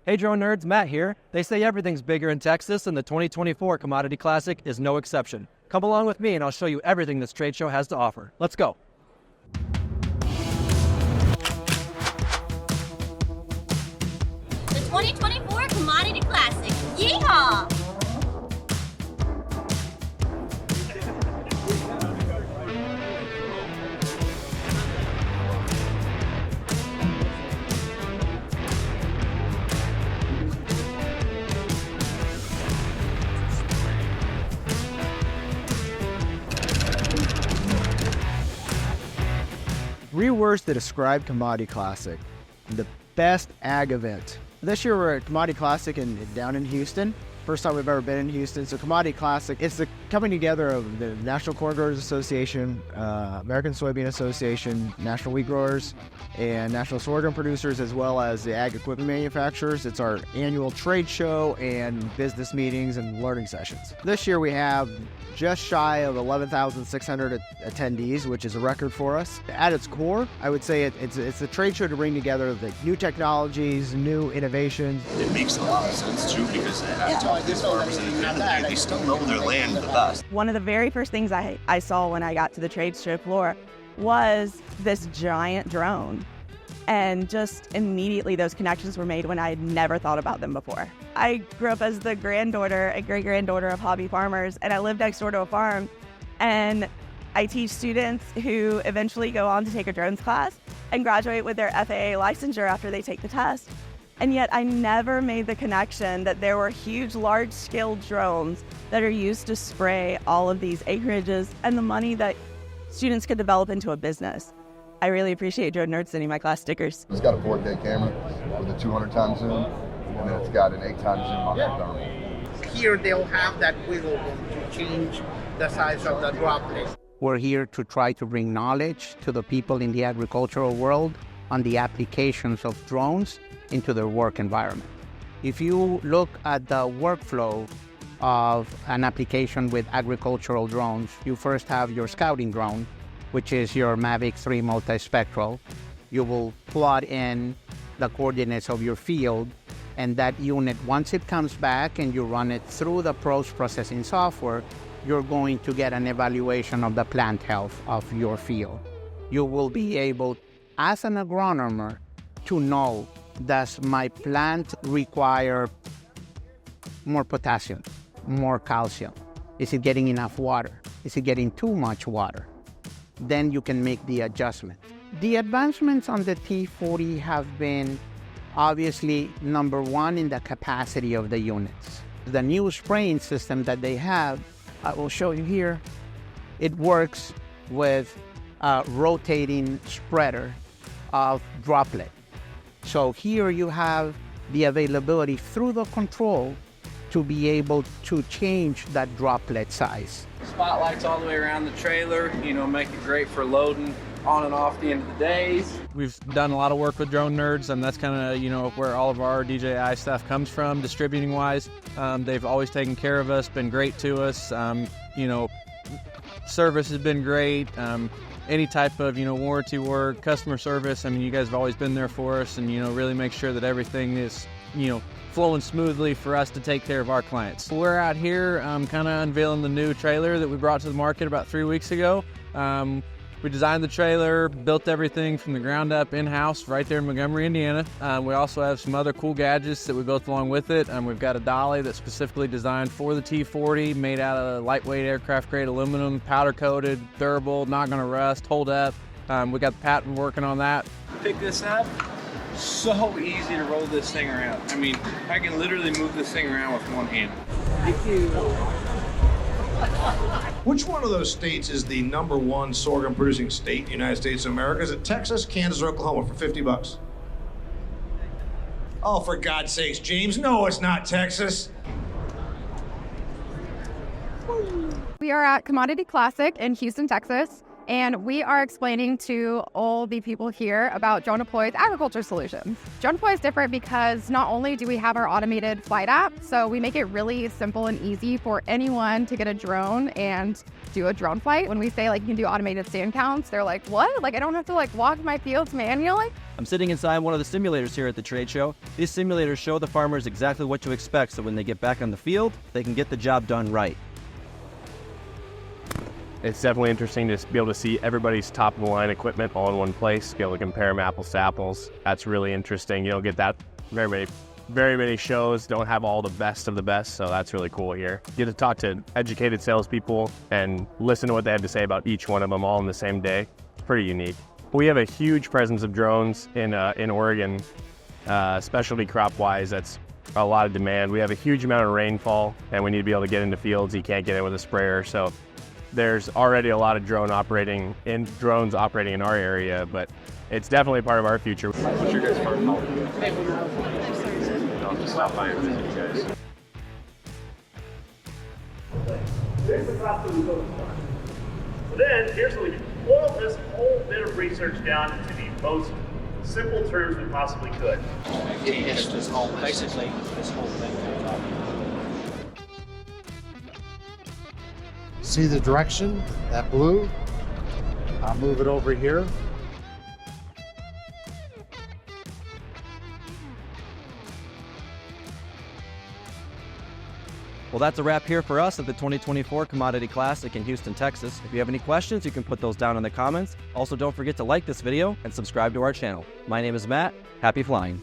Hey drone nerds, Matt here. They say everything's bigger in Texas, and the 2024 Commodity Classic is no exception. Come along with me and I'll show you everything this trade show has to offer. Let's go. The 2024 Commodity Classic. Yeehaw! Three words to describe Commodity Classic: the best ag event. This year we're at Commodity Classic down in Houston. First time we've ever been in Houston. So Commodity Classic, it's the coming together of the National Corn Growers Association, American Soybean Association, National Wheat Growers, and National Sorghum Producers, as well as the ag equipment manufacturers. It's our annual trade show and business meetings and learning sessions. This year we have just shy of 11,600 attendees, which is a record for us. At its core, I would say it's a trade show to bring together the new technologies, new innovations. It makes a lot of sense too, because these farmers in the end, they still know their land the best. One of the very first things I saw when I got to the trade show floor was this giant drone. And just immediately those connections were made when I had never thought about them before. I grew up as the granddaughter and great-granddaughter of hobby farmers, and I lived next door to a farm. And I teach students who eventually go on to take a drones class and graduate with their FAA licensure after they take the test. And yet I never made the connection that there were huge, large-scale drones that are used to spray all of these acreages and the money that students could develop into a business. I really appreciate Drone Nerds sending my class stickers. It's got a 4K camera with a 200-time zoom, and then it's got an 8-time zoom on the thermal. Here they'll have that wiggle room to change the size of the droplet. We're here to try to bring knowledge to the people in the agricultural world on the applications of drones into their work environment. If you look at the workflow of an application with agricultural drones, you first have your scouting drone, which is your Mavic 3 multispectral. You will plot in the coordinates of your field, and that unit, once it comes back and you run it through the post-processing software, you're going to get an evaluation of the plant health of your field. You will be able, as an agronomer, to know, does my plant require more potassium, more calcium? Is it getting enough water? Is it getting too much water? Then you can make the adjustment. The advancements on the T40 have been obviously number one in the capacity of the units. The new spraying system that they have, I will show you here, it works with a rotating spreader of droplet. So here you have the availability through the control to be able to change that droplet size. Spotlights all the way around the trailer, make it great for loading on and off the end of the days. We've done a lot of work with Drone Nerds, and that's kind of, where all of our DJI stuff comes from, distributing wise. They've always taken care of us, been great to us. Service has been great. Any type of, warranty work, customer service. You guys have always been there for us, and, really make sure that everything is, flowing smoothly for us to take care of our clients. We're out here kind of unveiling the new trailer that we brought to the market about 3 weeks ago. We designed the trailer, built everything from the ground up in-house right there in Montgomery, Indiana. We also have some other cool gadgets that we built along with it. We've got a dolly that's specifically designed for the T40, made out of lightweight aircraft grade aluminum, powder coated, durable, not gonna rust, hold up. We got the patent working on that. Pick this up. So easy to roll this thing around. I can literally move this thing around with one hand. Thank you. Which one of those states is the #1 sorghum producing state in the United States of America? Is it Texas, Kansas, or Oklahoma for 50 bucks? Oh, for God's sakes, James, no, it's not Texas. We are at Commodity Classic in Houston, Texas. And we are explaining to all the people here about Drone Deploy's agriculture solutions. Drone Deploy is different because not only do we have our automated flight app, so we make it really simple and easy for anyone to get a drone and do a drone flight. When we say you can do automated stand counts, they're like, what? I don't have to walk my fields manually? I'm sitting inside one of the simulators here at the trade show. These simulators show the farmers exactly what to expect so when they get back on the field, they can get the job done right. It's definitely interesting to be able to see everybody's top-of-the-line equipment all in one place, be able to compare them apples to apples. That's really interesting. You don't get that very many shows don't have all the best of the best, so that's really cool here. You get to talk to educated salespeople and listen to what they have to say about each one of them all in the same day. It's pretty unique. We have a huge presence of drones in Oregon, specialty crop-wise. That's a lot of demand. We have a huge amount of rainfall, and we need to be able to get into fields. You can't get in with a sprayer, so there's already a lot of drones operating in our area, but it's definitely part of our future. What's your guys' farm called? I'll just stop by and visit you guys. There's the crop that we go to farm. So then, here's what we do. Boil this whole bit of research down into the most simple terms we possibly could. This whole, basically, this whole thing comes up. See the direction, that blue? I'll move it over here. Well, that's a wrap here for us at the 2024 Commodity Classic in Houston, Texas. If you have any questions, you can put those down in the comments. Also, don't forget to like this video and subscribe to our channel. My name is Matt. Happy flying.